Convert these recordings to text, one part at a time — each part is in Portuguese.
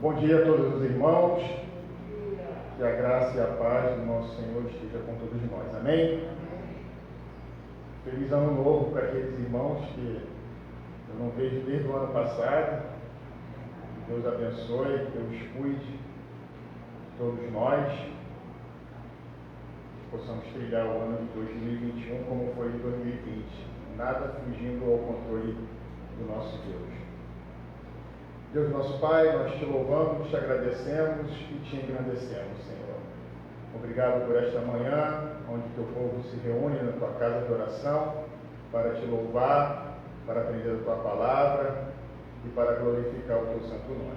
Bom dia a todos os irmãos, que a graça e a paz do nosso Senhor esteja com todos nós, amém? Feliz ano novo para aqueles irmãos que eu não vejo desde o ano passado. Que Deus abençoe, que Deus cuide de todos nós, que possamos trilhar o ano de 2021 como foi em 2020, nada fugindo ao controle do nosso Deus. Deus nosso Pai, nós te louvamos, te agradecemos e te engrandecemos, Senhor. Obrigado por esta manhã, onde teu povo se reúne na tua casa de oração para te louvar, para aprender a tua palavra e para glorificar o teu santo nome.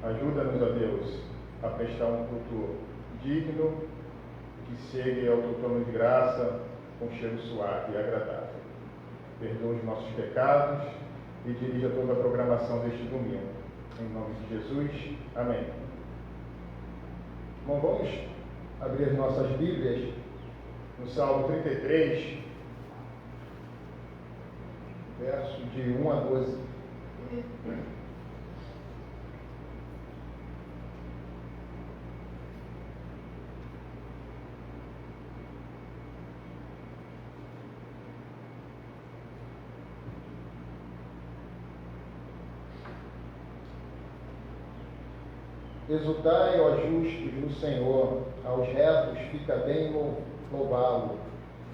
Ajuda-nos, ó Deus, a prestar um culto digno, que chegue ao teu trono de graça com cheiro suave e agradável. Perdoa os nossos pecados e dirija toda a programação deste domingo. Em nome de Jesus, amém. Bom, vamos abrir as nossas Bíblias no Salmo 33, verso de 1 a 12. Exultai, ó justos, no Senhor, aos retos fica bem louvá-lo.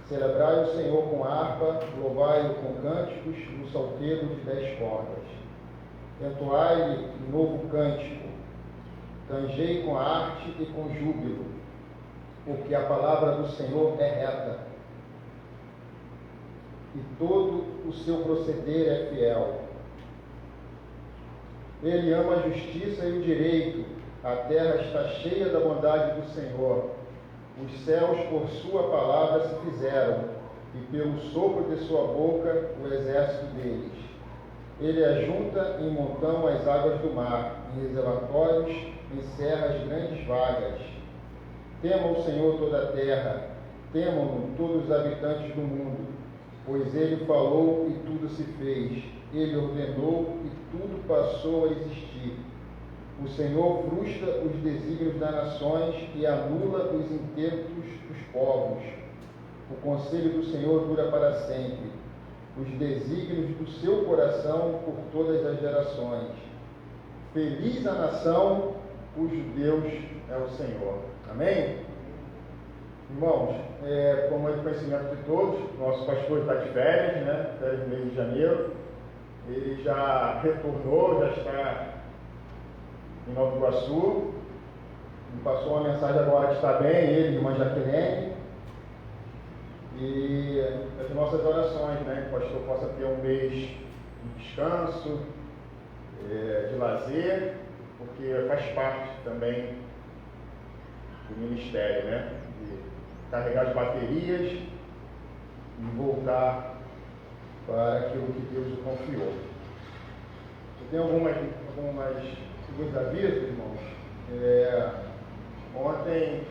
Celebrai o Senhor com harpa, louvai-o com cânticos, no salteiro de 10 cordas. Entoai-lhe novo cântico, tangei com arte e com júbilo, porque a palavra do Senhor é reta, e todo o seu proceder é fiel. Ele ama a justiça e o direito. A terra está cheia da bondade do Senhor. Os céus por sua palavra se fizeram, e pelo sopro de sua boca o exército deles. Ele ajunta em montão as águas do mar, em reservatórios encerra as grandes vagas. Tema o Senhor toda a terra, temam-no todos os habitantes do mundo, pois ele falou e tudo se fez, ele ordenou e tudo passou a existir. O Senhor frustra os desígnios das nações e anula os intentos dos povos. O conselho do Senhor dura para sempre, os desígnios do seu coração por todas as gerações. Feliz a nação cujo Deus é o Senhor. Amém? Irmãos, como é de conhecimento de todos, nosso pastor está de férias, férias no mês de janeiro. Ele já retornou, já está em Nova Iguaçu, me passou uma mensagem agora que está bem, ele e irmã Jaqueline, e as nossas orações, que o pastor possa ter um mês de descanso, de lazer, porque faz parte também do ministério, de carregar as baterias e voltar para aquilo que Deus o confiou. Eu tenho alguns avisos, irmãos. Ontem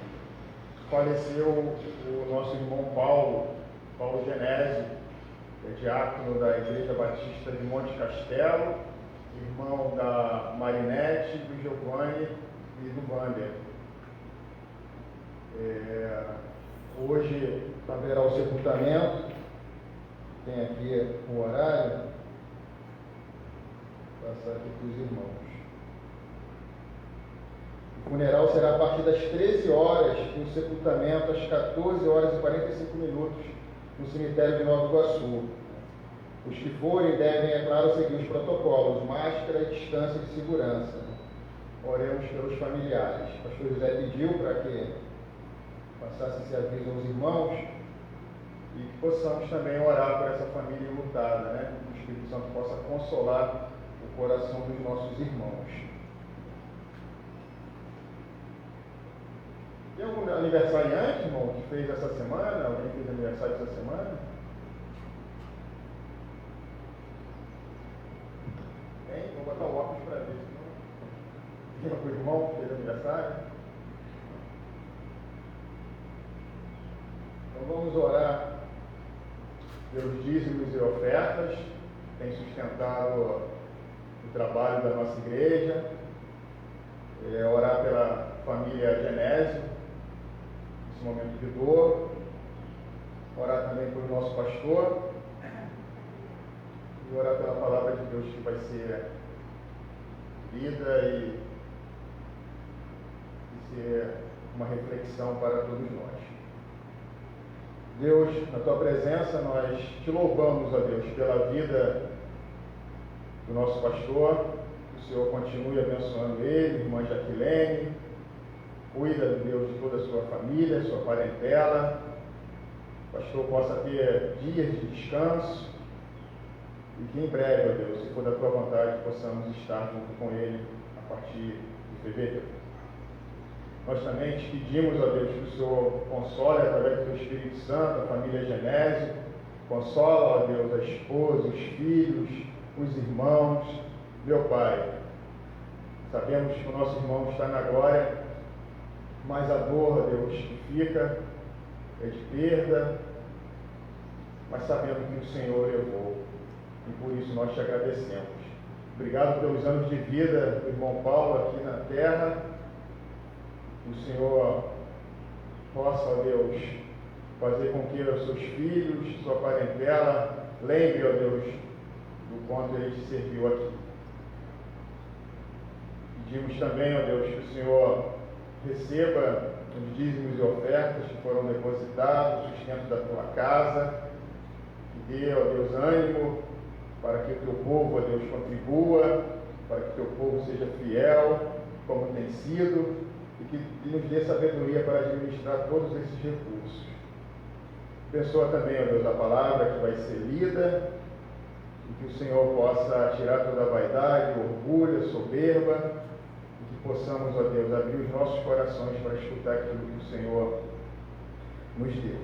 faleceu o nosso irmão Paulo Genésio, diácono da Igreja Batista de Monte Castelo, irmão da Marinete, do Giovanni e do Wander. Hoje haverá o sepultamento, tem aqui o horário, vou passar aqui para os irmãos. O funeral será a partir das 13 horas e o sepultamento às 14 horas e 45 minutos no cemitério de Nova Iguaçu. Os que forem devem, é claro, seguir os protocolos, máscara e distância de segurança. Oremos pelos familiares. O pastor José pediu para que passasse esse aviso aos irmãos e que possamos também orar por essa família enlutada, que o Espírito Santo possa consolar o coração dos nossos irmãos. Tem algum aniversariante, irmão, que fez essa semana? Alguém fez aniversário essa semana? Tem? Vou botar o óculos para ver. Tem algum irmão que fez aniversário? Então vamos orar pelos dízimos e ofertas, que tem sustentado o trabalho da nossa igreja. orar pela família Genésio, nesse momento de dor, orar também pelo nosso pastor e orar pela palavra de Deus que vai ser lida e ser uma reflexão para todos nós. Deus, na tua presença, nós te louvamos, ó Deus, pela vida do nosso pastor, que o Senhor continue abençoando ele, irmã Jaquilene, cuida, Deus, de toda a sua família, sua parentela, o pastor possa ter dias de descanso e que em breve, ó Deus, se for da tua vontade, possamos estar junto com ele a partir de fevereiro. Nós também te pedimos, ó Deus, que o Senhor console através do teu Espírito Santo a família Genésio, consola, ó Deus, a esposa, os filhos, os irmãos, meu Pai. Sabemos que o nosso irmão está na glória, mas a dor, ó Deus, que fica é de perda, mas sabendo que o Senhor levou, e por isso nós te agradecemos. Obrigado pelos anos de vida do irmão Paulo aqui na terra. O Senhor possa, ó Deus, fazer com que os seus filhos, sua parentela, lembre, ó Deus, do quanto ele te serviu aqui. Pedimos também, ó Deus, que o Senhor receba os dízimos e ofertas que foram depositados, o sustento da tua casa, que dê, ó Deus, ânimo para que o teu povo, ó Deus, contribua, para que o teu povo seja fiel, como tem sido, e que nos dê sabedoria para administrar todos esses recursos. Abençoa também, ó Deus, a palavra que vai ser lida, e que o Senhor possa tirar toda a vaidade, o orgulho, a soberba, e que possamos, ó Deus, abrir os nossos corações para escutar aquilo que o Senhor nos deu.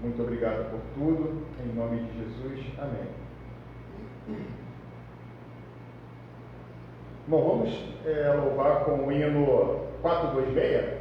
Muito obrigado por tudo, em nome de Jesus, amém. Bom, vamos louvar com o hino 426.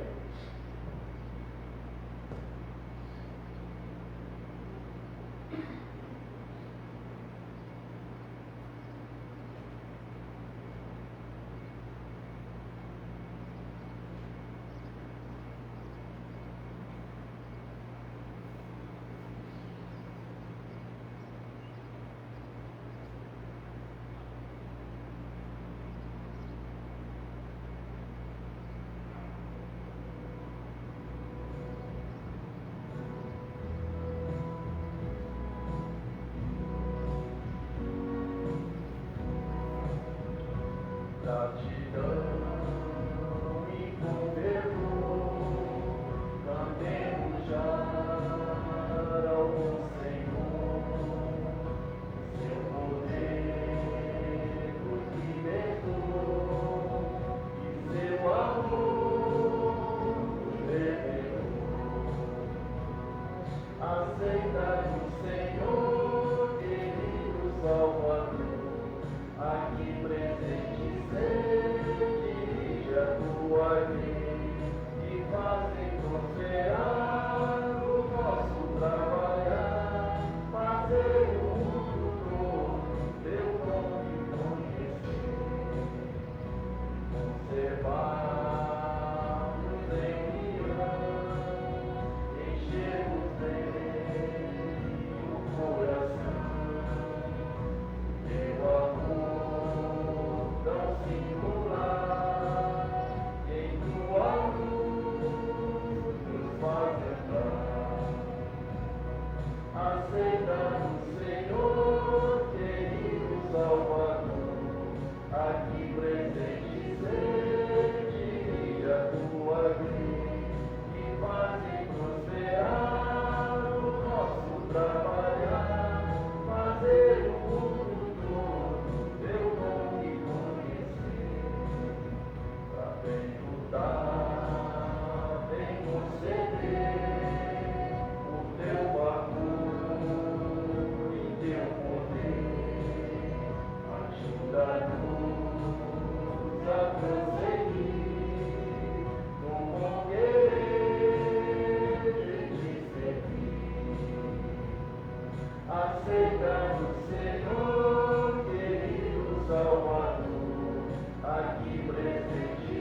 Aqui presente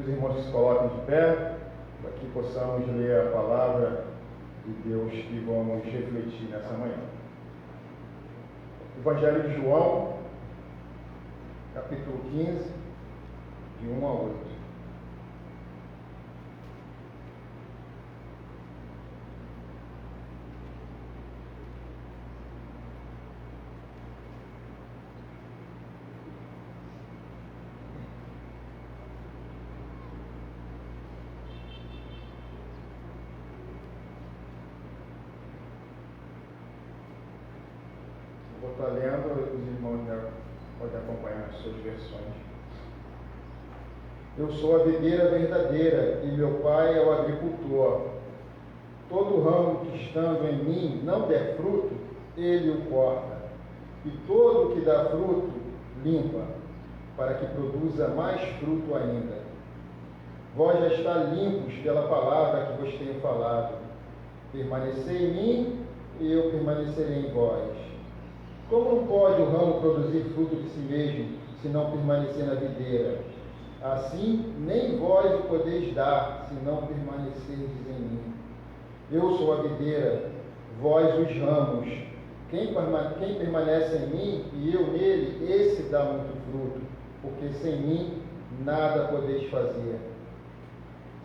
os irmãos se coloquem de pé, para que possamos ler a palavra de Deus que vamos refletir nessa manhã. Evangelho de João, capítulo 15, de 1 a 8. Vou estar lendo, os irmãos podem acompanhar as suas versões. Eu sou a videira verdadeira e meu pai é o agricultor. Todo ramo que estando em mim não der fruto, ele o corta. E todo o que dá fruto, limpa, para que produza mais fruto ainda. Vós já está limpos pela palavra que vos tenho falado. Permanecei em mim e eu permanecerei em vós. Como não pode o ramo produzir fruto de si mesmo, se não permanecer na videira? Assim, nem vós o podeis dar, se não permanecerdes em mim. Eu sou a videira, vós os ramos. Quem permanece em mim e eu nele, esse dá muito fruto, porque sem mim nada podeis fazer.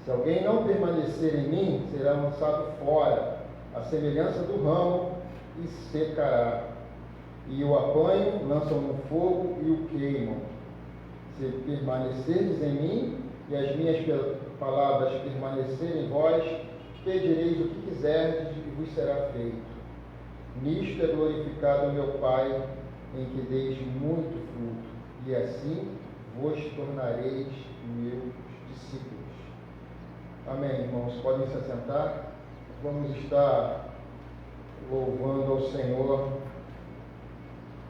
Se alguém não permanecer em mim, será lançado fora, à semelhança do ramo, e secará. E o apanham, lançam no fogo e o queimam. Se permanecerdes em mim e as minhas palavras permanecerem em vós, pedireis o que quiserdes e vos será feito. Nisto é glorificado o meu Pai, em que deis muito fruto, e assim vos tornareis meus discípulos. Amém, irmãos. Podem se assentar. Vamos estar louvando ao Senhor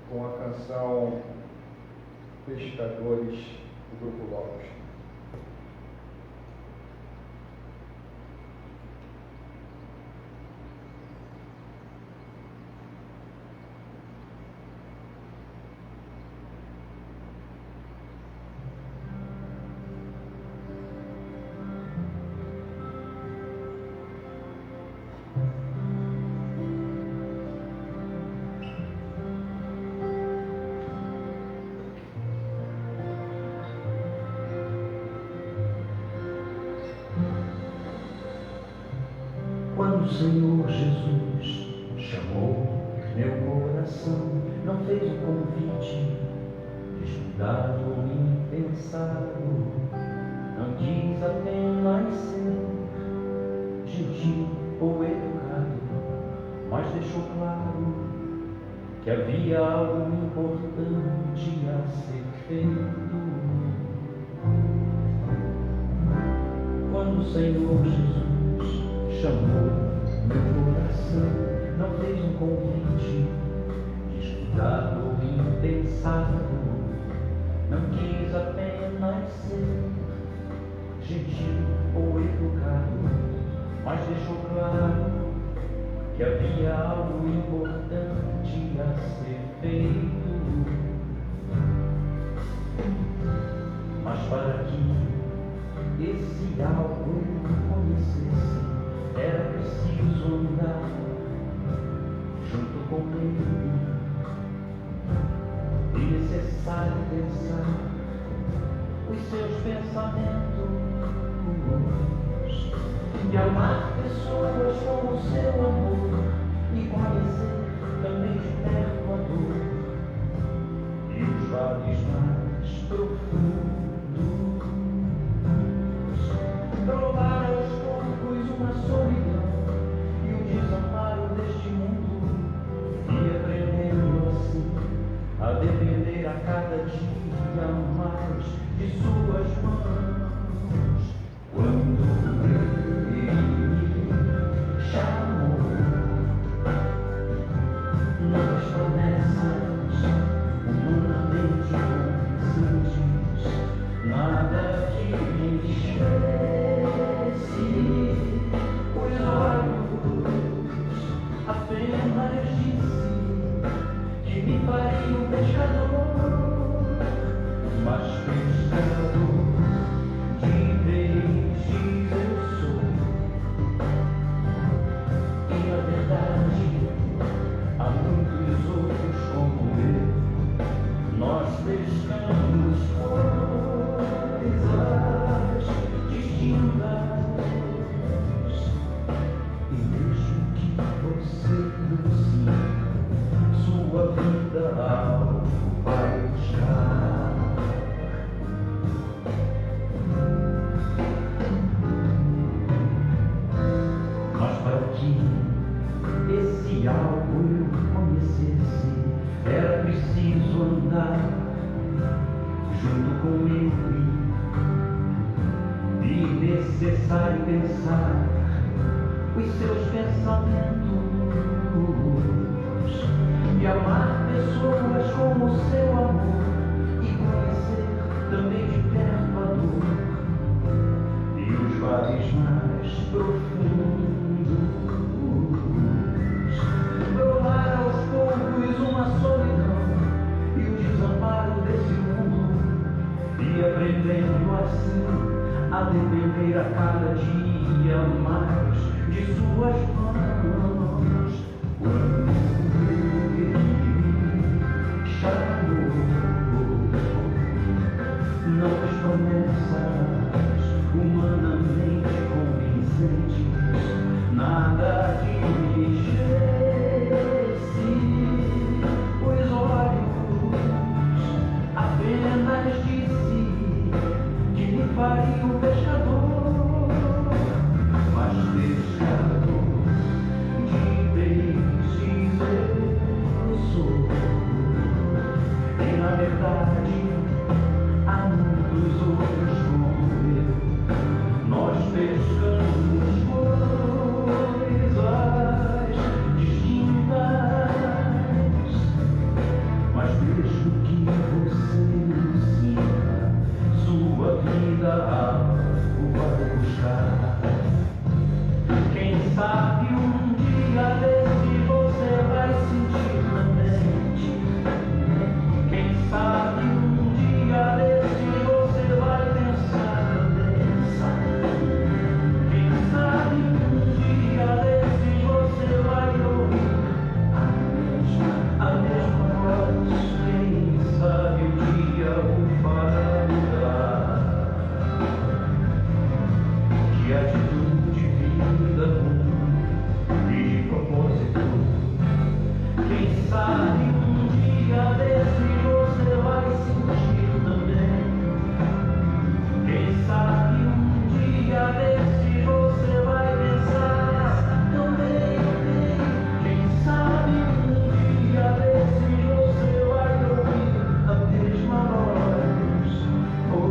com a canção Pescadores do Grupo Logos. O Senhor Jesus chamou meu coração, não fez o convite estudado ou impensado, não quis apenas ser gentil ou educado, mas deixou claro que havia algo importante a ser feito. Quando o Senhor Jesus chamou meu coração, não fez um convite estudado ou impensado, não quis apenas ser gentil ou educado, mas deixou claro que havia algo importante a ser feito. Mas para que esse algo eu conhecesse, era preciso andar junto com ele, e necessário pensar os seus pensamentos, de amar pessoas com o seu amor e conhecer também de perto a dor e os vales mais profundos. Provar aos poucos uma solidão e o desamparo deste mundo, e aprendendo assim a depender a cada dia mais de suas mãos. Quando ele me chamou, não as promessas humanamente convincentes, nada que me desprezie os olhos, apenas disse que me faria um pescador, mas pescador. Mas para que esse algo eu conhecesse, era preciso andar junto com ele e necessário pensar os seus pensamentos e amar pessoas com o seu amor e conhecer também de perto a dor e os vales mais profundos. Provar aos poucos uma solidão e o desamparo desse mundo e aprendendo assim a depender a cada dia mais de suas mãos. Quando ele me chamou, não fez promessas humanamente convincentes, nada de os olhos apenas disse que me faria um pescador, mas pescador de peixes eu sou, e na verdade há muitos outros como eu, nós pescamos coisas distintas, mas mesmo que você ensina sua vida algo vai buscar. Quem sabe um dia desse você vai sentir também. Quem sabe um dia desse você vai pensar também. Quem sabe um dia desse você vai ouvir a mesma voz. Quem sabe o dia o fará mudar de atitude, vida e de propósito. Quem sabe um dia desse você vai sentir também. Quem sabe um dia desse você vai pensar também. Quem sabe um dia desse você vai ouvir a mesma voz. Ou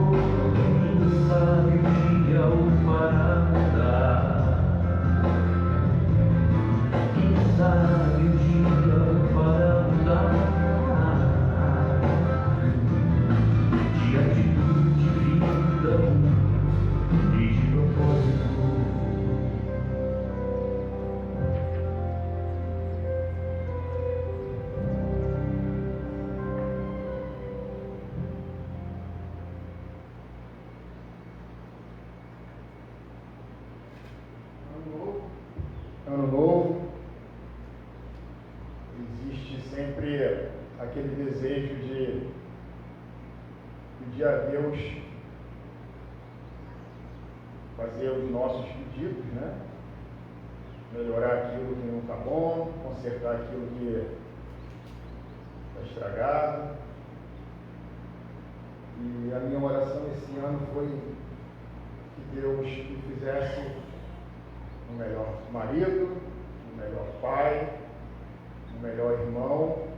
quem sabe um dia o fará mudar. Quem sabe um dia o fará mudar de atitude, vida e de propósito. Ano novo, existe sempre aquele desejo de pedir a Deus, fazer os nossos pedidos, né? Melhorar aquilo que não está bom, consertar aquilo que está estragado. E a minha oração esse ano foi que Deus me fizesse um melhor marido, um melhor pai, um melhor irmão,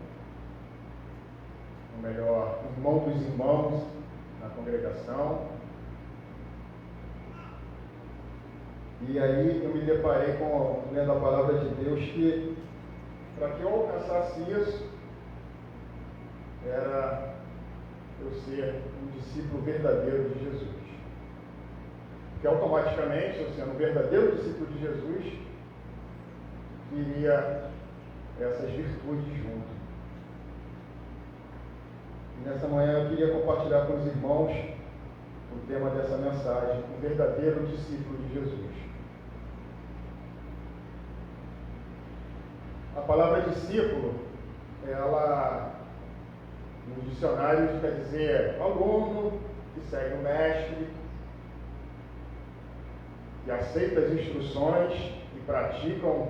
um melhor irmão dos irmãos na congregação. E aí eu me deparei com, lendo a palavra de Deus, que para que eu alcançasse isso, era eu ser um discípulo verdadeiro de Jesus. Que automaticamente, eu sendo um verdadeiro discípulo de Jesus, viria essas virtudes junto. E nessa manhã eu queria compartilhar com os irmãos o tema dessa mensagem, um verdadeiro discípulo de Jesus. A palavra discípulo, ela, no dicionário, quer dizer aluno que segue o mestre, que aceita as instruções e praticam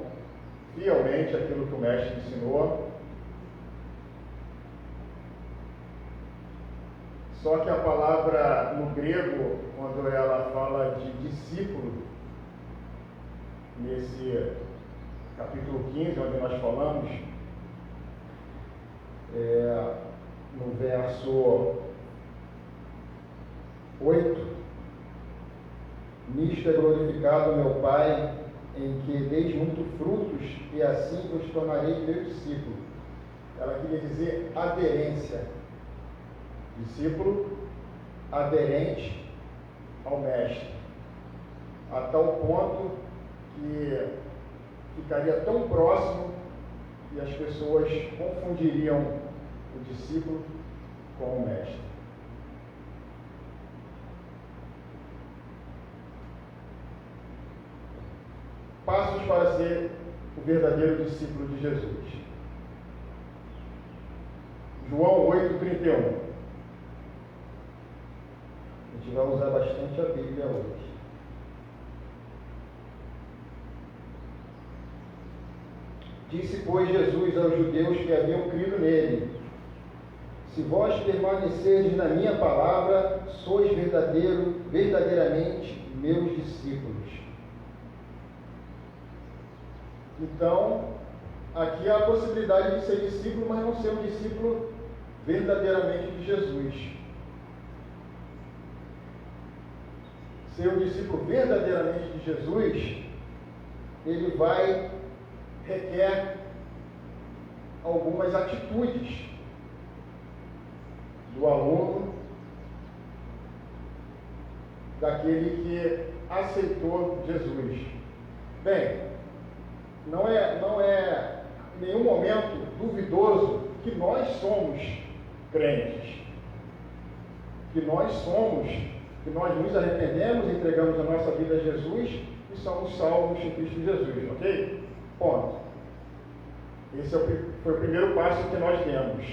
fielmente aquilo que o mestre ensinou. Só que a palavra no grego, quando ela fala de discípulo, nesse capítulo 15, onde nós falamos, no verso 8, nisto é glorificado meu Pai, em que deis muito frutos, e assim vos tornarei meu discípulo. Ela queria dizer aderência. Discípulo aderente ao Mestre, a tal ponto que ficaria tão próximo que as pessoas confundiriam o discípulo com o Mestre. Passos para ser o verdadeiro discípulo de Jesus. João 8,31. A gente vai usar bastante a Bíblia hoje. Disse, pois, Jesus aos judeus que haviam crido nele: se vós permanecerdes na minha palavra, sois verdadeiramente meus discípulos. Então, aqui há a possibilidade de ser discípulo, mas não ser um discípulo verdadeiramente de Jesus. Ser um discípulo verdadeiramente de Jesus, ele requer algumas atitudes do aluno, daquele que aceitou Jesus. Bem, não é em nenhum momento duvidoso que nós somos crentes, que nós nos arrependemos, entregamos a nossa vida a Jesus e somos salvos em Cristo Jesus, ok? Ponto. Esse foi o primeiro passo que nós demos.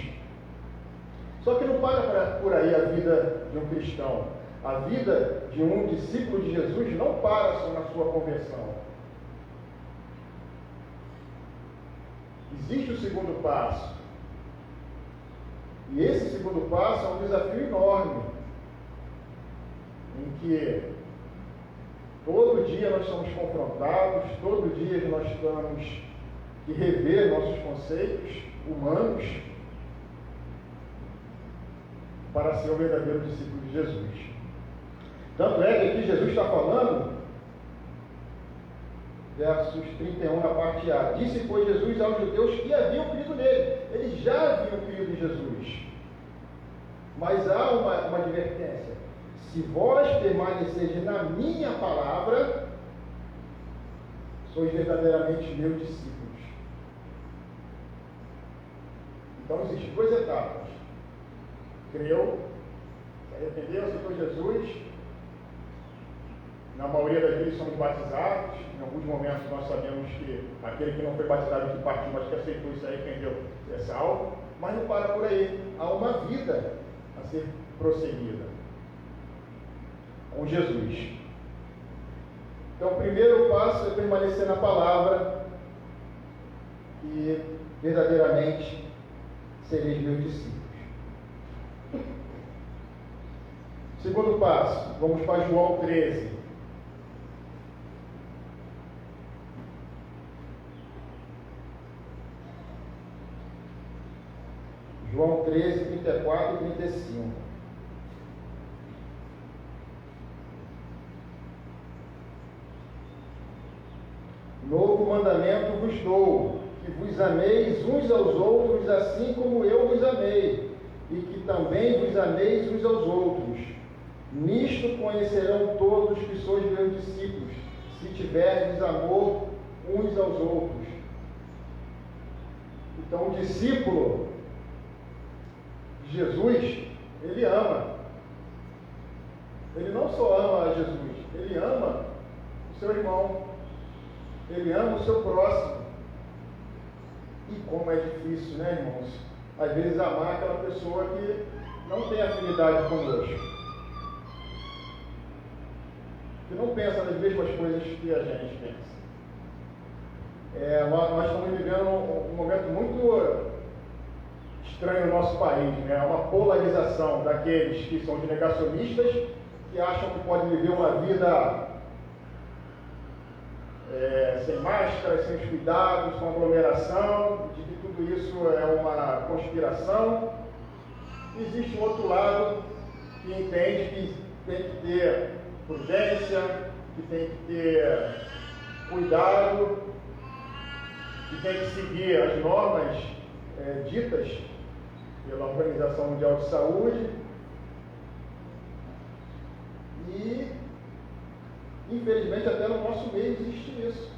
Só que não para por aí a vida de um cristão. A vida de um discípulo de Jesus não para só na sua conversão. Existe o segundo passo. E esse segundo passo é um desafio enorme, em que todo dia nós somos confrontados, todo dia nós temos que rever nossos conceitos humanos para ser o verdadeiro discípulo de Jesus. Tanto é que aqui Jesus está falando, versos 31 na parte A. Disse, pois, Jesus aos judeus que haviam crido nele. Eles já haviam crido em Jesus. Mas há uma advertência. Se vós permanecerdes na minha palavra, sois verdadeiramente meus discípulos. Então existem duas etapas. Creu, se arrependeu, aceitou Jesus. Na maioria das vezes somos batizados. Em alguns momentos nós sabemos que aquele que não foi batizado que partiu, mas que aceitou isso aí, entendeu, é salvo. Mas não para por aí. Há uma vida a ser prosseguida com Jesus. Então, o primeiro passo é permanecer na palavra e verdadeiramente sereis meus discípulos. Segundo passo, vamos para João 13. João 13, 34 e 35. Novo mandamento vos dou, que vos ameis uns aos outros, assim como eu vos amei, e que também vos ameis uns aos outros. Nisto conhecerão todos que sois meus discípulos, se tiverdes amor uns aos outros. Então, o discípulo de Jesus, ele ama. Ele não só ama a Jesus, ele ama o seu irmão, ele ama o seu próximo. E como é difícil, né, irmãos? Às vezes amar aquela pessoa que não tem afinidade conosco, que não pensa nas mesmas coisas que a gente pensa. Nós estamos vivendo um momento muito estranho no nosso país, né? Uma polarização daqueles que são de negacionistas, que acham que podem viver uma vida sem máscara, sem os cuidados, com aglomeração, de que tudo isso é uma conspiração. Existe um outro lado que entende que tem que ter prudência, que tem que ter cuidado, que tem que seguir as normas ditas pela Organização Mundial de Saúde. E, infelizmente, até no nosso meio existe isso.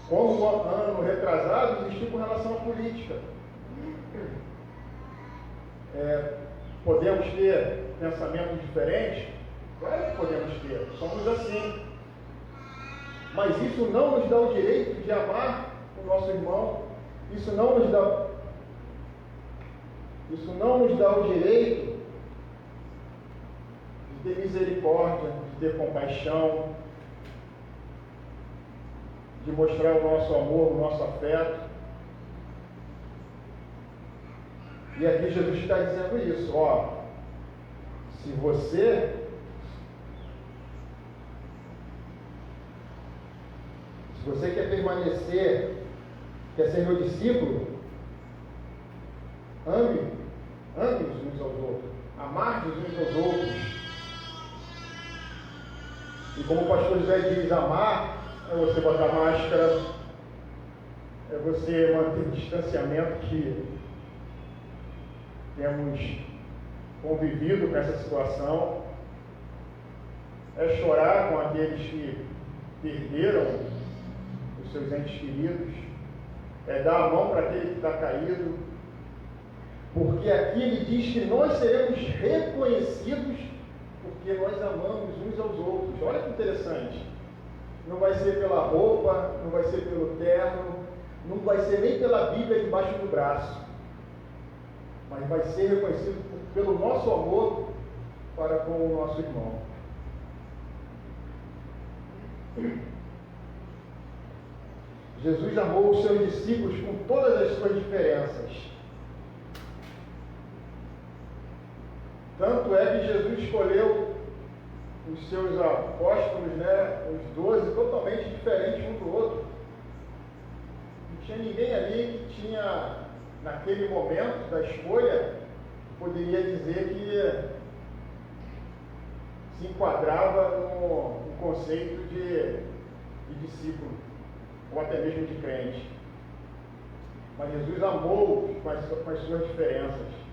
Como no ano retrasado existiu com relação à política. Podemos ter pensamentos diferentes? Claro que podemos ter, somos assim. Mas isso não nos dá o direito de amar o nosso irmão, isso não nos dá o direito de ter misericórdia, de ter compaixão, de mostrar o nosso amor, o nosso afeto. E aqui Jesus está dizendo isso, se você quer permanecer, quer ser meu discípulo, ame uns aos outros, amar uns aos outros. E como o pastor José diz, amar é você botar máscara, é você manter o distanciamento que temos convivido com essa situação, é chorar com aqueles que perderam os seus entes queridos, é dar a mão para aquele que está caído, porque aqui ele diz que nós seremos reconhecidos porque nós amamos uns aos outros. Olha que interessante. Não vai ser pela roupa, não vai ser pelo terno, não vai ser nem pela Bíblia debaixo do braço, mas vai ser reconhecido pelo nosso amor para com o nosso irmão. Jesus amou os seus discípulos com todas as suas diferenças. Tanto é que Jesus escolheu os seus apóstolos, os 12, totalmente diferentes um do outro. Não tinha ninguém ali que tinha, naquele momento da escolha, poderia dizer que se enquadrava no conceito de discípulo, ou até mesmo de crente. Mas Jesus amou com as suas diferenças.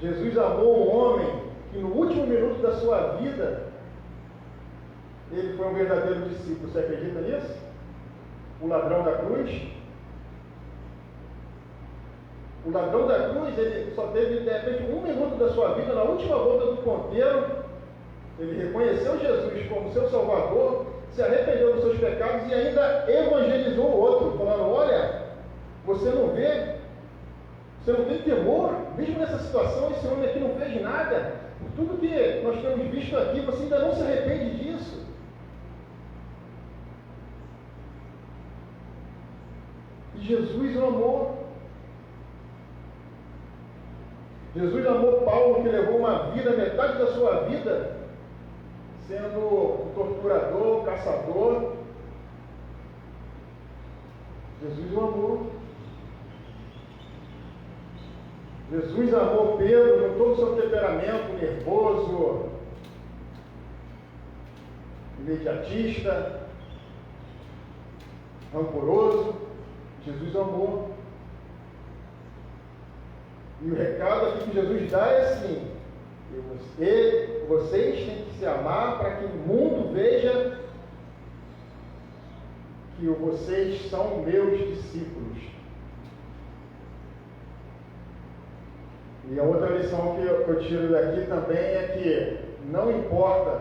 Jesus amou um homem que no último minuto da sua vida, ele foi um verdadeiro discípulo. Você acredita nisso? O ladrão da cruz. O ladrão da cruz, ele só teve, de repente, um minuto da sua vida, na última volta do ponteiro, ele reconheceu Jesus como seu Salvador, se arrependeu dos seus pecados e ainda evangelizou o outro, falando: olha, você não vê, você não tem temor, mesmo nessa situação, esse homem aqui não fez nada, por tudo que nós temos visto aqui, você ainda não se arrepende disso. E Jesus o amou. Jesus amou Paulo, que levou uma vida, metade da sua vida, sendo um torturador, um caçador. Jesus o amou. Jesus amou Pedro com todo o seu temperamento nervoso, imediatista, rancoroso. Jesus amou. E o recado aqui que Jesus dá é assim: vocês têm que se amar para que o mundo veja que vocês são meus discípulos. E a outra lição que eu tiro daqui também é que não importa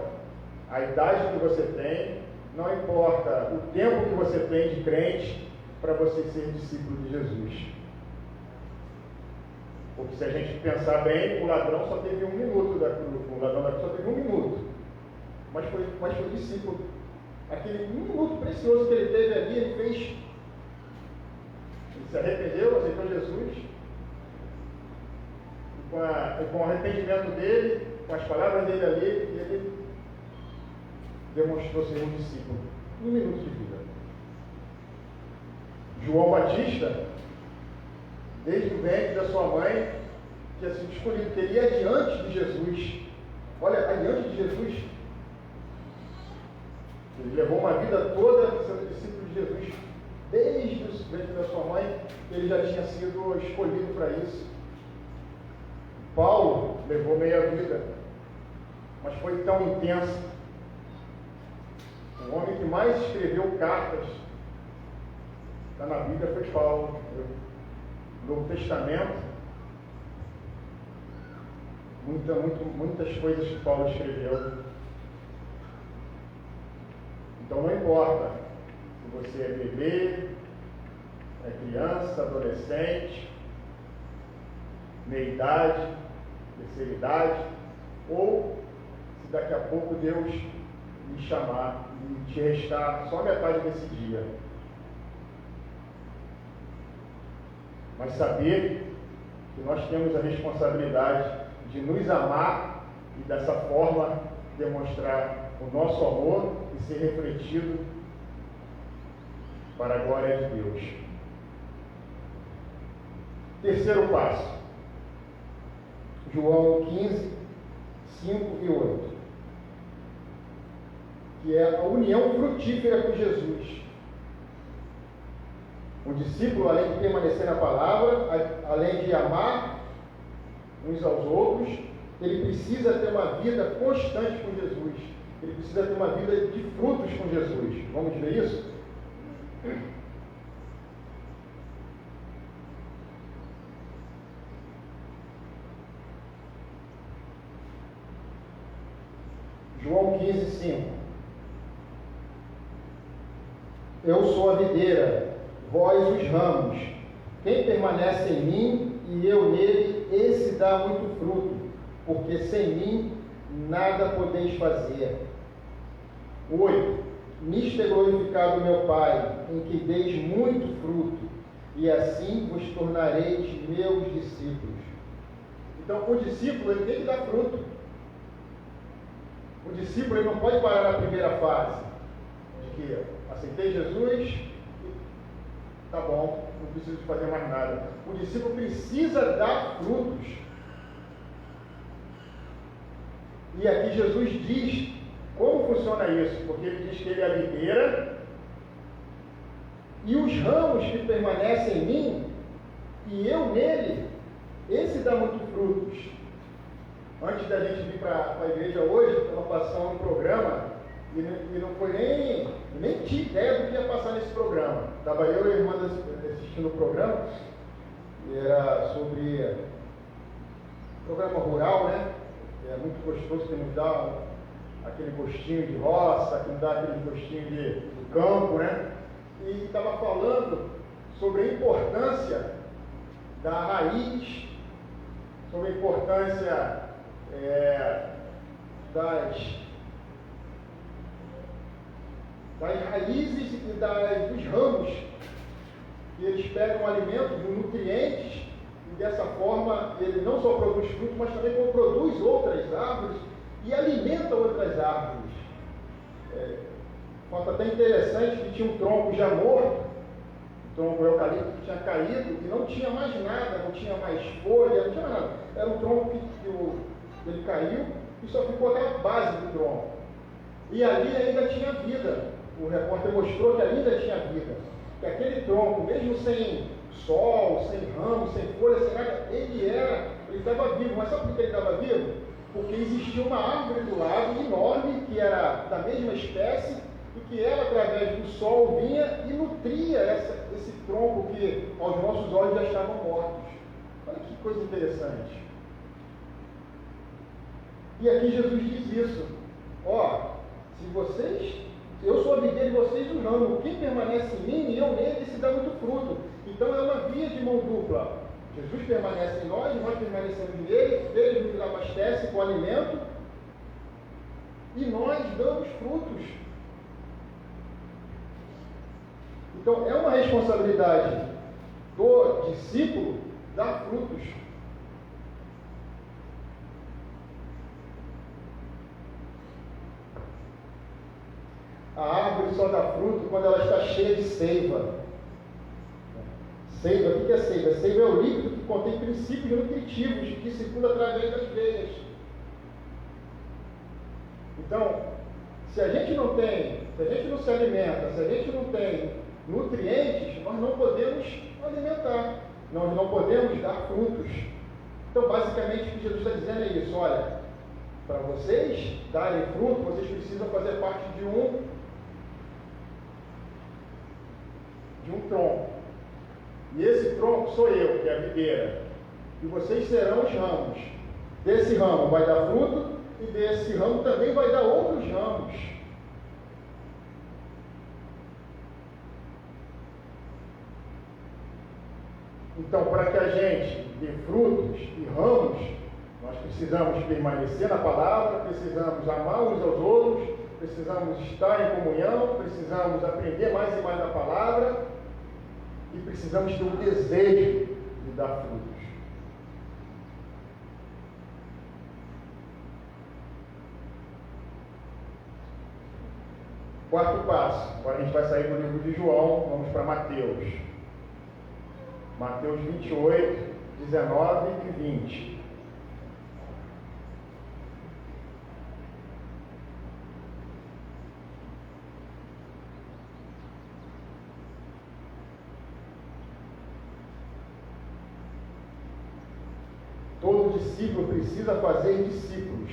a idade que você tem, não importa o tempo que você tem de crente para você ser discípulo de Jesus. Porque se a gente pensar bem, o ladrão só teve um minuto da cruz, o ladrão da cruz só teve um minuto, mas foi discípulo. Aquele minuto precioso que ele teve ali, ele fez, ele se arrependeu, aceitou Jesus, e com o arrependimento dele, com as palavras dele ali, ele demonstrou ser um discípulo. Um minuto de vida. João Batista, desde o ventre da sua mãe, tinha sido escolhido, que ele ia adiante de Jesus. Olha, adiante de Jesus. Ele levou uma vida toda sendo discípulo de Jesus. Desde o ventre da sua mãe, ele já tinha sido escolhido para isso. Paulo levou meia vida, mas foi tão intensa. O homem que mais escreveu cartas na Bíblia foi Paulo. No Novo Testamento, muitas coisas que Paulo escreveu. Então não importa se você é bebê, é criança, adolescente, meia-idade, terceira idade, ou se daqui a pouco Deus lhe chamar e te restar só metade desse dia. Mas saber que nós temos a responsabilidade de nos amar e dessa forma demonstrar o nosso amor e ser refletido para a glória de Deus. Terceiro passo, João 15, 5 e 8, que é a união frutífera com Jesus. O discípulo, além de permanecer na palavra, além de amar uns aos outros, ele precisa ter uma vida constante com Jesus. Ele precisa ter uma vida de frutos com Jesus. Vamos ver isso? João 15, 5. Eu sou a videira, vós os ramos. Quem permanece em mim e eu nele, esse dá muito fruto, porque sem mim nada podeis fazer. 8. Nisto é glorificado meu Pai, em que deis muito fruto, e assim vos tornareis meus discípulos. Então, o discípulo ele tem que dar fruto. O discípulo ele não pode parar na primeira fase, de que aceitei Jesus, tá bom, não preciso fazer mais nada. O discípulo precisa dar frutos. E aqui Jesus diz como funciona isso, porque ele diz que ele é a videira e os ramos que permanecem em mim e eu nele, esse dá muito frutos. Antes da gente vir para a igreja hoje, estava passando um programa e não foi nem tinha ideia do que ia passar nesse programa. Estava eu e a irmã assistindo o programa e era sobre programa rural, né? É muito gostoso, que nos dá aquele gostinho de roça, que nos dá aquele gostinho do campo, né? E estava falando sobre a importância da raiz, sobre a importância das raízes e dos ramos, que eles pegam alimento, nutrientes, e dessa forma ele não só produz frutos, mas também produz outras árvores e alimenta outras árvores. Fato até interessante que tinha um tronco já morto, um tronco eucalipto que tinha caído e não tinha mais nada, não tinha mais folha, não tinha mais nada. Era um tronco que ele caiu e só ficou até a base do tronco. E ali ainda tinha vida. O repórter mostrou que ali ainda tinha vida. Que aquele tronco, mesmo sem sol, sem ramo, sem folha, sem nada, ele estava vivo. Mas sabe por que ele estava vivo? Porque existia uma árvore do lado, enorme, que era da mesma espécie, e que ela, através do sol, vinha e nutria esse tronco que aos nossos olhos já estavam mortos. Olha que coisa interessante. E aqui Jesus diz isso. Eu sou a videira e vocês o ramo. Quem permanece em mim e eu nele, se dá muito fruto. Então é uma via de mão dupla. Jesus permanece em nós permanecemos nele, ele nos abastece com alimento e nós damos frutos. Então é uma responsabilidade do discípulo dar frutos. A árvore só dá fruto quando ela está cheia de seiva. Seiva, o que é seiva? Seiva é o líquido que contém princípios nutritivos que circula através das veias. Então, se a gente não se alimenta, se a gente não tem nutrientes, nós não podemos alimentar, nós não podemos dar frutos. Então, basicamente, o que Jesus está dizendo é isso: olha, para vocês darem fruto, vocês precisam fazer parte de um tronco. E esse tronco sou eu, que é a videira. E vocês serão os ramos. Desse ramo vai dar fruto, e desse ramo também vai dar outros ramos. Então, para que a gente dê frutos e ramos, nós precisamos permanecer na palavra, precisamos amar uns aos outros, precisamos estar em comunhão, precisamos aprender mais e mais da palavra e precisamos ter o desejo de dar frutos. Quarto passo. Agora a gente vai sair do livro de João, vamos para Mateus. Mateus 28, 19 e 20. Todo discípulo precisa fazer discípulos.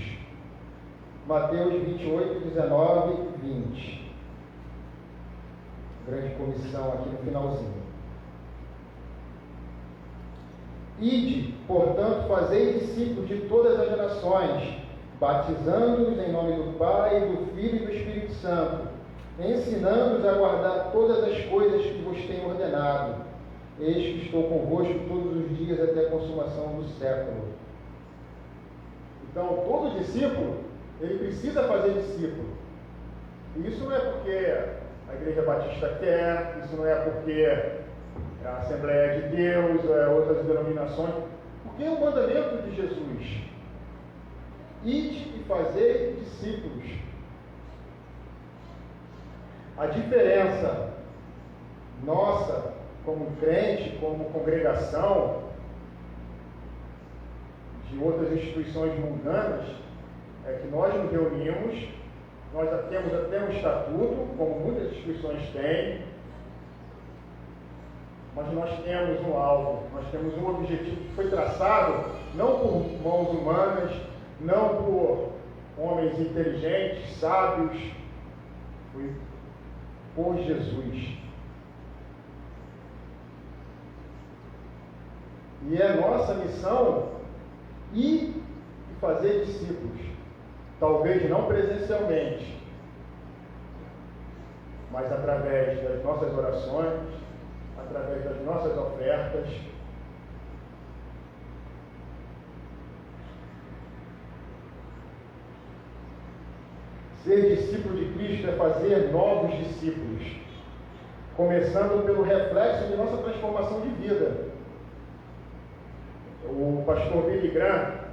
Mateus 28, 19 e 20. Grande comissão aqui no finalzinho. Ide, portanto, fazei discípulos de todas as nações, batizando-os em nome do Pai, do Filho e do Espírito Santo, ensinando-os a guardar todas as coisas que vos tenho ordenado. Eis que estou convosco todos os dias até a consumação do século. Então, todo discípulo, ele precisa fazer discípulo. E isso não é porque a Igreja Batista quer, isso não é porque a Assembleia de Deus, outras denominações, porque é o mandamento de Jesus. Ide e fazei discípulos. A diferença nossa, como crente, como congregação, de outras instituições mundanas, é que nós nos reunimos, nós temos até um estatuto, como muitas instituições têm, mas nós temos um alvo, nós temos um objetivo que foi traçado não por mãos humanas, não por homens inteligentes, sábios, foi por Jesus. E é nossa missão ir e fazer discípulos, talvez não presencialmente, mas através das nossas orações, através das nossas ofertas. Ser discípulo de Cristo é fazer novos discípulos, começando pelo reflexo de nossa transformação de vida. O pastor Billy Graham,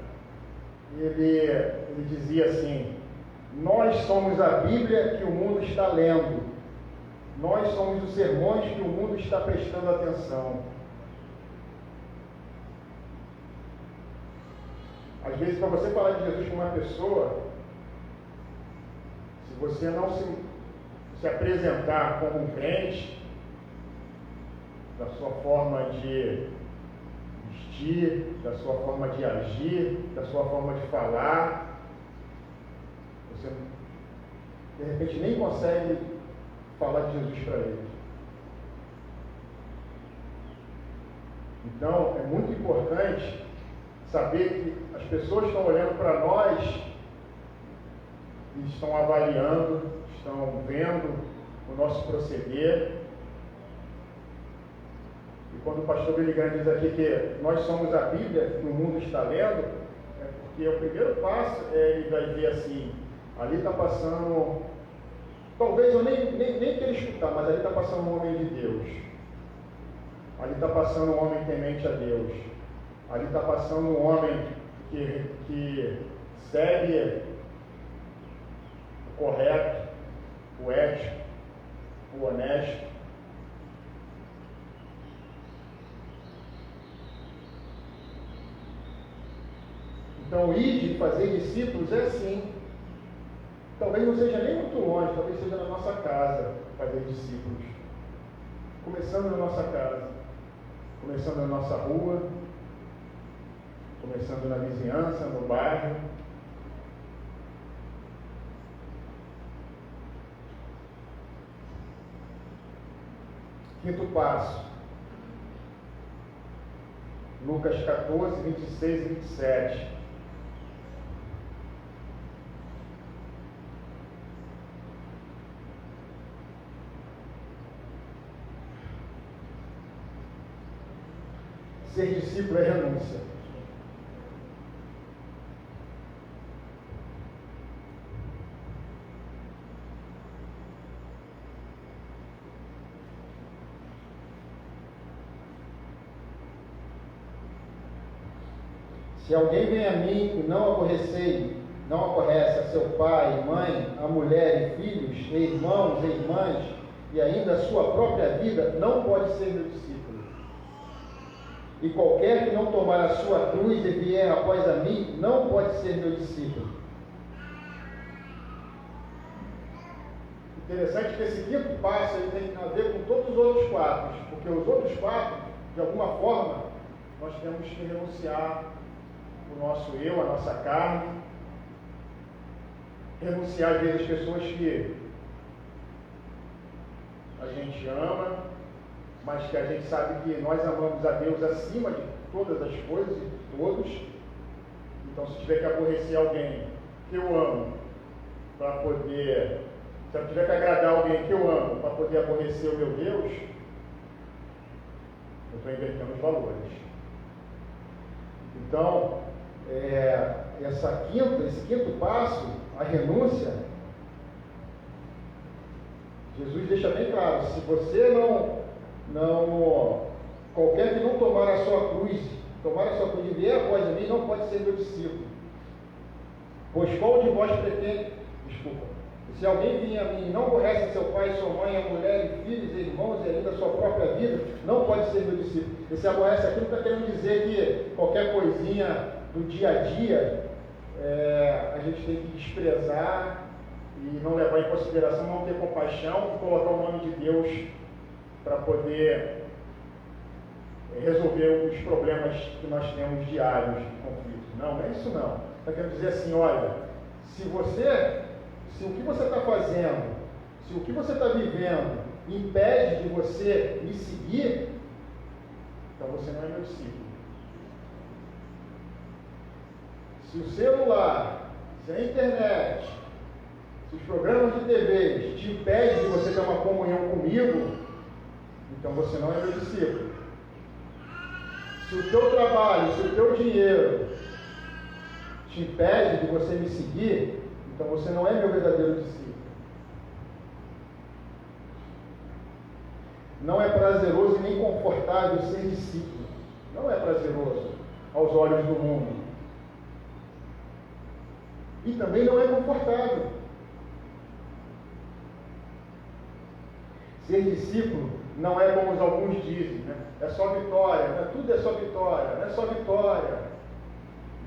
ele dizia assim: nós somos a Bíblia que o mundo está lendo. Nós somos os sermões que o mundo está prestando atenção. Às vezes, para você falar de Jesus com uma pessoa, se você não se apresentar como um crente, da sua forma de vestir, da sua forma de agir, da sua forma de falar, você de repente nem consegue falar de Jesus para eles. Então, é muito importante saber que as pessoas estão olhando para nós e estão avaliando, estão vendo o nosso proceder. E quando o pastor Billy Graham diz aqui que nós somos a Bíblia que o mundo está lendo, é porque o primeiro passo ele vai ver assim, ali está passando, talvez eu nem queira escutar, mas ali está passando um homem de Deus, ali está passando um homem temente a Deus, ali está passando um homem que segue o correto, o ético, o honesto. Então, ir de fazer discípulos é assim. Talvez não seja nem muito longe, talvez seja na nossa casa fazer discípulos. Começando na nossa casa, começando na nossa rua, começando na vizinhança, no bairro. Quinto passo. Lucas 14, 26 e 27. Ser discípulo é renúncia. Se alguém vem a mim e não aborrece a seu pai, mãe, a mulher e filhos, e irmãos e irmãs, e ainda a sua própria vida, não pode ser meu discípulo. E qualquer que não tomar a sua cruz e vier após a mim, não pode ser meu discípulo. Interessante que esse quinto passo ele tem a ver com todos os outros quatro, porque os outros quatro, de alguma forma, nós temos que renunciar o nosso eu, a nossa carne, renunciar às vezes às pessoas que a gente ama, mas que a gente sabe que nós amamos a Deus acima de todas as coisas e de todos. Então, se tiver que aborrecer alguém que eu amo, se eu tiver que agradar alguém que eu amo para poder aborrecer o meu Deus, eu estou invertendo os valores. Então, esse quinto passo, a renúncia, Jesus deixa bem claro: se você qualquer que não tomar a sua cruz e vier após mim, não pode ser meu discípulo. Pois qual de vós pretende, se alguém vier a mim e não aborrece seu pai, sua mãe, a mulher, e filhos, e irmãos, e ainda a sua própria vida, não pode ser meu discípulo. Esse aborrece aqui não está querendo dizer que qualquer coisinha do dia a dia a gente tem que desprezar e não levar em consideração, não ter compaixão e colocar o nome de Deus para poder resolver os problemas que nós temos diários de conflito. Não é isso não. Está querendo dizer assim: olha, se o que você está fazendo, se o que você está vivendo impede de você me seguir, então você não é meu discípulo. Se o celular, se a internet, se os programas de TV te impedem de você ter uma comunhão comigo, então você não é meu discípulo. Se o teu trabalho, se o teu dinheiro te impede de você me seguir, então você não é meu verdadeiro discípulo. Não é prazeroso e nem confortável ser discípulo. Não é prazeroso aos olhos do mundo. E também não é confortável. Ser discípulo não é como alguns dizem, né? É só vitória, né? Tudo é só vitória, não é só vitória.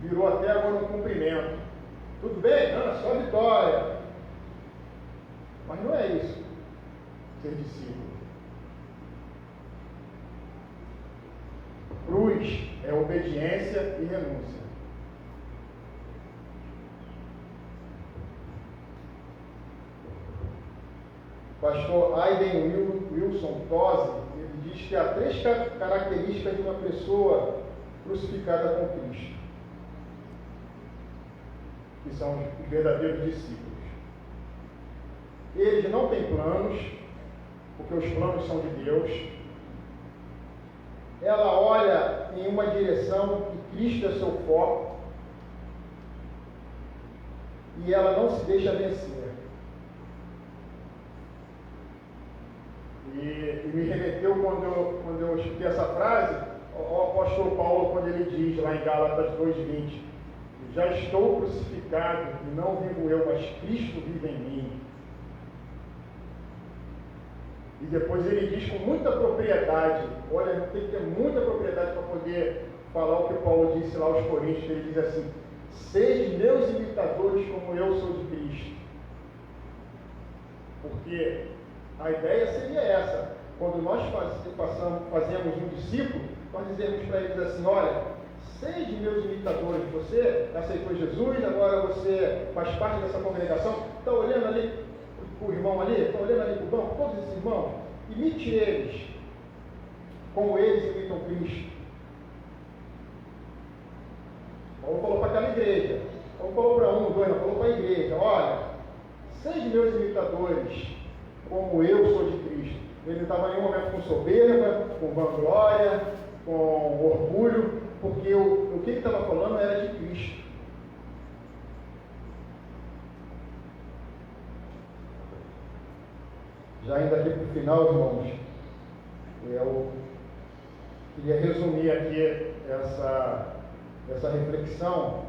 Virou até agora um cumprimento. Tudo bem? Não, é só vitória. Mas não é isso, ser discípulo. Cruz é obediência e renúncia. Pastor Aiden Wilson Tosi, ele diz que há 3 características de uma pessoa crucificada com Cristo, que são os verdadeiros discípulos. Eles não têm planos, porque os planos são de Deus. Ela olha em uma direção e Cristo é seu foco, e ela não se deixa vencer. E me remeteu quando eu escutei essa frase ao apóstolo Paulo, quando ele diz lá em Gálatas 2:20: já estou crucificado e não vivo eu, mas Cristo vive em mim. E depois ele diz com muita propriedade, olha, tem que ter muita propriedade para poder falar o que Paulo disse lá aos Coríntios. Ele diz assim: Sede meus imitadores como eu sou de Cristo. Porque a ideia seria essa. Quando nós fazemos um discípulo, nós dizemos para eles assim: olha, sede meus imitadores. Você aceitou Jesus, agora você faz parte dessa congregação. Está olhando ali para o irmão ali? Está olhando ali para o banco? Todos esses irmãos? Imite eles, como eles imitam Cristo. Paulo falou para aquela igreja. Paulo falou para um, dois, não falou para a igreja: olha, sede meus imitadores, como eu sou de Cristo. Ele não estava em nenhum momento com soberba, com vanglória, com orgulho, porque o que ele estava falando era de Cristo. Já indo aqui para o final, irmãos, eu queria resumir aqui essa reflexão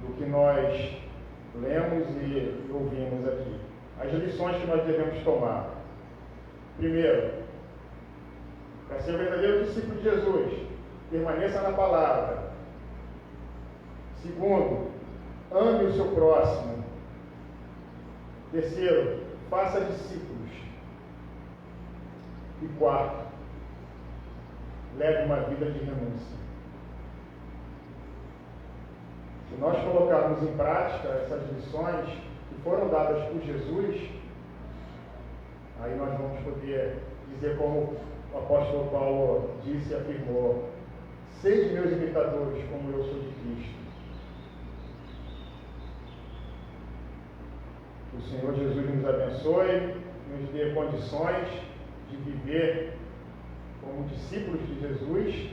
do que nós lemos e ouvimos aqui. As lições que nós devemos tomar. Primeiro, para ser um verdadeiro discípulo de Jesus, permaneça na palavra. Segundo, ame o seu próximo. Terceiro, faça discípulos. E quarto, leve uma vida de renúncia. Se nós colocarmos em prática essas lições que foram dadas por Jesus, aí nós vamos poder dizer como o apóstolo Paulo disse e afirmou: sede meus imitadores, como eu sou de Cristo. Que o Senhor Jesus nos abençoe, nos dê condições de viver como discípulos de Jesus.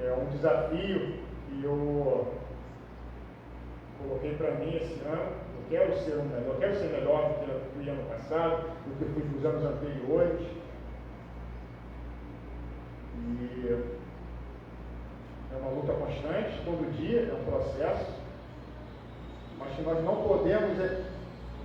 É um desafio que eu coloquei para mim esse ano. Eu quero ser melhor, eu quero ser melhor do que eu fui ano passado, do que eu fui nos anos anteriores. E é uma luta constante, todo dia, é um processo, mas que nós não podemos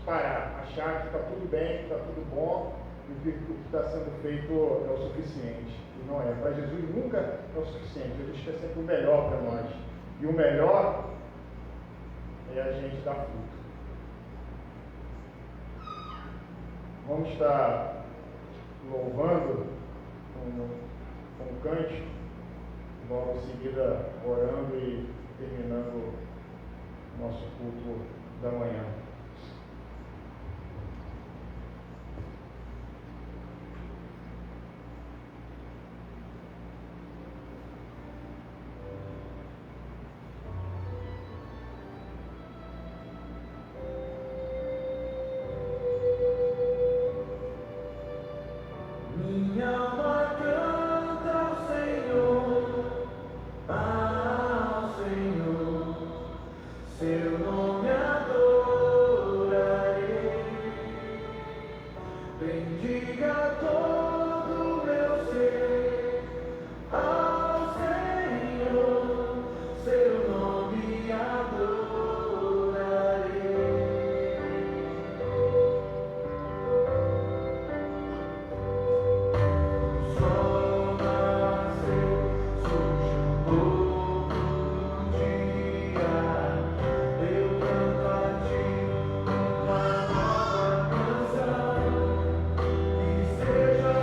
parar, achar que está tudo bem, que está tudo bom, e que o que está sendo feito é o suficiente. E não é. Para Jesus nunca é o suficiente. Jesus quer sempre o melhor para nós. E o melhor é a gente dar fruto. Vamos estar louvando com um cântico, logo em seguida orando e terminando o nosso culto da manhã. Seja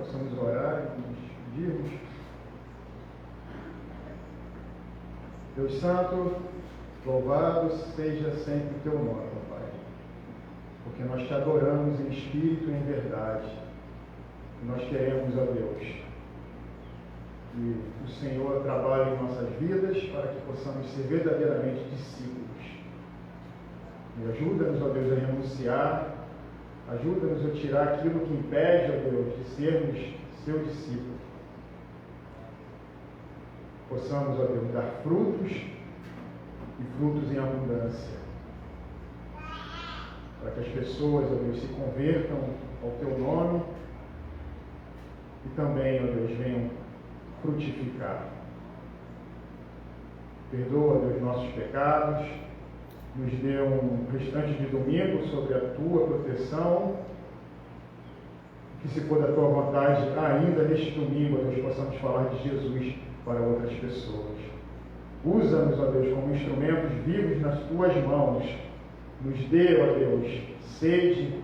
possamos orar e nos pedirmos. Deus Santo, louvado seja sempre o teu nome, ó Pai, porque nós te adoramos em espírito e em verdade. E nós queremos, ó Deus, que o Senhor trabalhe em nossas vidas para que possamos ser verdadeiramente discípulos. E ajuda-nos, ó Deus, a renunciar, ajuda-nos a tirar aquilo que impede, ó Deus, de sermos seu discípulo. Possamos, ó Deus, dar frutos e frutos em abundância, para que as pessoas, ó Deus, se convertam ao teu nome e também, ó Deus, venham frutificar. Perdoa, Deus, nossos pecados, nos dê um restante de domingo sobre a tua proteção, que se for da tua vontade, ainda neste domingo, ó Deus, possamos falar de Jesus para outras pessoas. Usa-nos, ó Deus, como instrumentos vivos nas tuas mãos. Nos dê, ó Deus, sede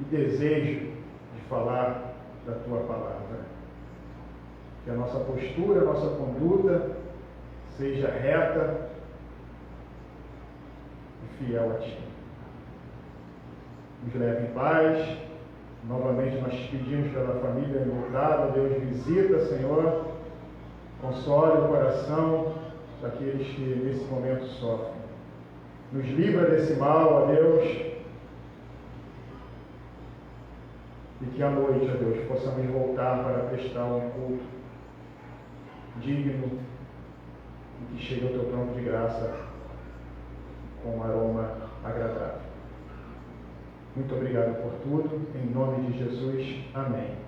e desejo de falar da tua palavra. Que a nossa postura, a nossa conduta seja reta e fiel a ti. Nos leve em paz. Novamente nós te pedimos pela família envoltada. Deus, visita, Senhor, console o coração daqueles que nesse momento sofrem. Nos livra desse mal, ó Deus, e que à noite, ó Deus, possamos voltar para prestar um culto digno e que chegue ao teu trono de graça com um aroma agradável. Muito obrigado por tudo, em nome de Jesus, amém.